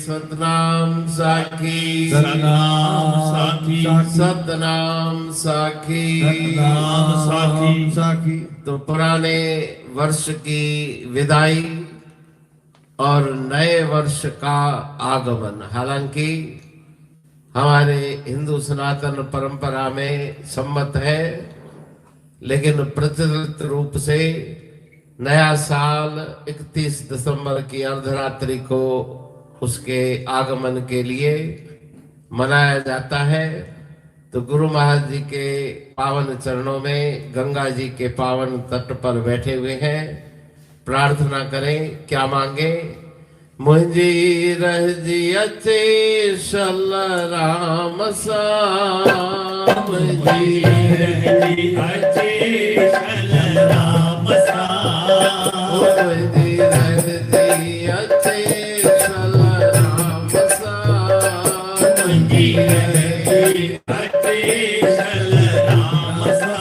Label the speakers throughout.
Speaker 1: सतनाम साखी सतनाम साखी साखी। तो पुराने वर्ष की विदाई और नए वर्ष का आगमन, हालांकि हमारे हिंदू सनातन परंपरा में सम्मत है, लेकिन प्रचलित रूप से नया साल 31 दिसंबर की अर्धरात्रि को उसके आगमन के लिए मनाया जाता है। तो गुरु महाराज जी के पावन चरणों में गंगा जी के पावन तट पर बैठे हुए हैं, प्रार्थना करें। क्या मांगे? मुझी रजी अचे सल राम सा, मुझी रजी अचे सल राम सा, मुझी रजी अचे सल राम सा, मुझी रजी अचे सल राम सा।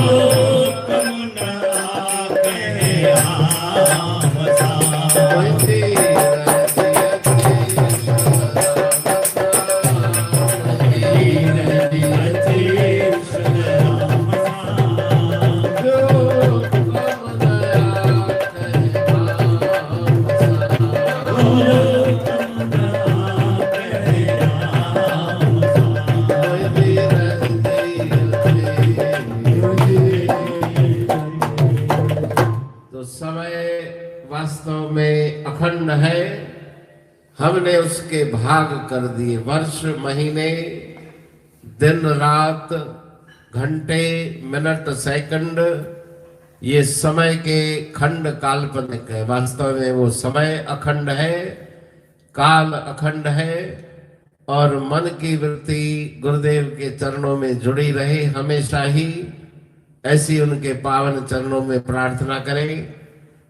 Speaker 2: Oh
Speaker 1: वास्तव में अखंड है, हमने उसके भाग कर दिए। वर्ष, महीने, दिन, रात, घंटे, मिनट, सेकंड, ये समय के खंड काल्पनिक है। वास्तव में वो समय अखंड है, काल अखंड है। और मन की वृत्ति गुरुदेव के चरणों में जुड़ी रहे हमेशा ही, ऐसी उनके पावन चरणों में प्रार्थना करें।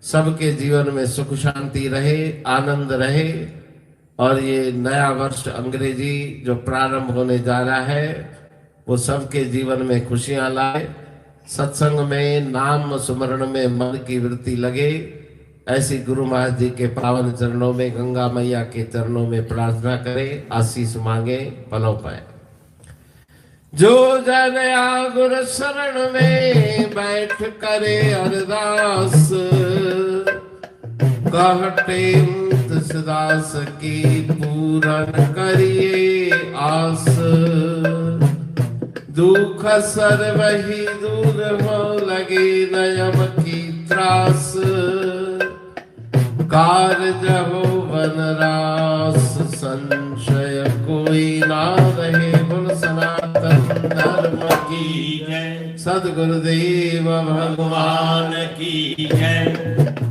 Speaker 1: सबके जीवन में सुख शांति रहे, आनंद रहे। और ये नया वर्ष अंग्रेजी जो प्रारंभ होने जा रहा है वो सबके जीवन में खुशियां लाए। सत्संग में, नाम सुमरण में मन की वृत्ति लगे, ऐसी गुरु महाराज जी के पावन चरणों में, गंगा मैया के चरणों में प्रार्थना करें, आशीष मांगे, पलों पाए। जो जन आ गुरु शरण में बैठ करे अरदास, कहते तुलसीदास की पूरन करिए आस। दुख सर्वहि दूर हो लगे नयम की त्रास, कार्य हो वनरास संशय कोई ना रहे। बोल सनातन धर्म की जय, सद्गुरुदेव भगवान की जय,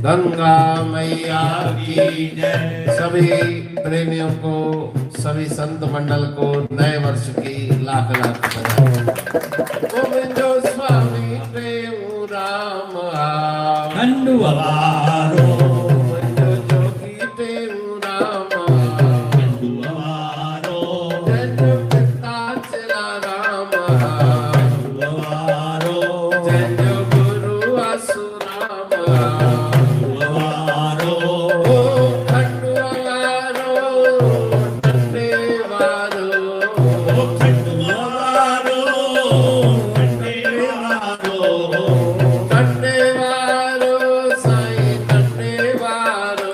Speaker 1: गंगा मैया की जय। सभी प्रेमियों को, सभी संत मंडल को नए वर्ष की लाख लाख बधाई। गोविंदो स्वामी प्रेम राम
Speaker 2: खंडुआरो
Speaker 1: जोगी प्रेम राम
Speaker 2: खंडुआरो
Speaker 1: जय पिता चला राम
Speaker 2: खंडुआरो
Speaker 1: जय गुरु असुराम
Speaker 2: खंडुआरो
Speaker 1: खंडुआरो खंडेवारो
Speaker 2: खंडुआरो खंडुआरो
Speaker 1: खंडेवारो साईं खंडेवारो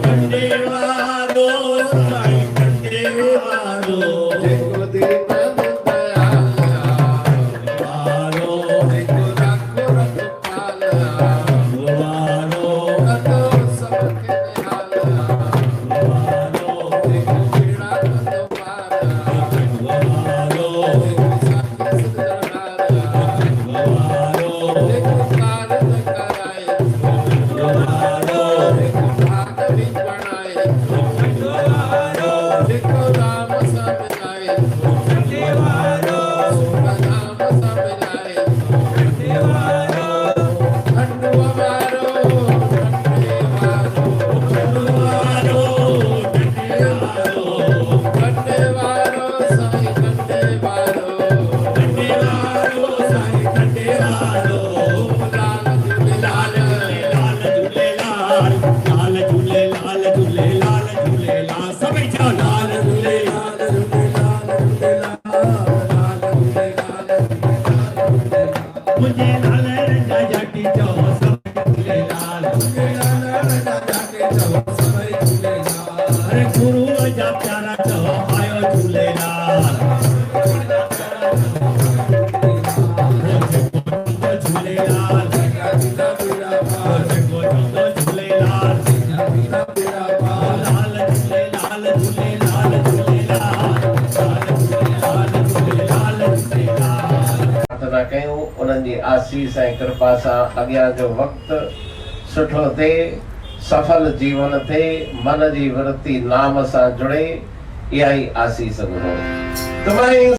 Speaker 2: खंडुआरो साईं खंडुआरो
Speaker 1: देखो दीपन दयाला
Speaker 2: खंडुआरो
Speaker 1: देखो रखो रखपाला
Speaker 2: खंडुआरो
Speaker 1: कतो सबके निहाला देखो पीड़ा कतो पाला
Speaker 2: खंडुआरो
Speaker 1: देखो साथी सदरगारा देखो कारज कराए देखो भाग भी बनाए देखो राम सब मिलाए सुख नाम सब मिलाए खंडुआ मारो खंडे मारो साईं खंडे मारो लाल
Speaker 2: मुझे लाल रंगा जाटी जो सब झूलेलाल अरे गुरु जा प्यारा जो आयो झूलेलाल झूलेलाल झूलेलाल लाल झूलेलाल झूलेलाल झूलेलाल
Speaker 1: प्रार्थना कयूं उन्हनि जी आसीस ऐं कृपा सां अॻियां जो वक़्तु सुठो थिए, सफल जीवन थिए, मन जी वृत्ति नाम सां जुड़े। इहा ई आसीस घुरो। तुम्हारी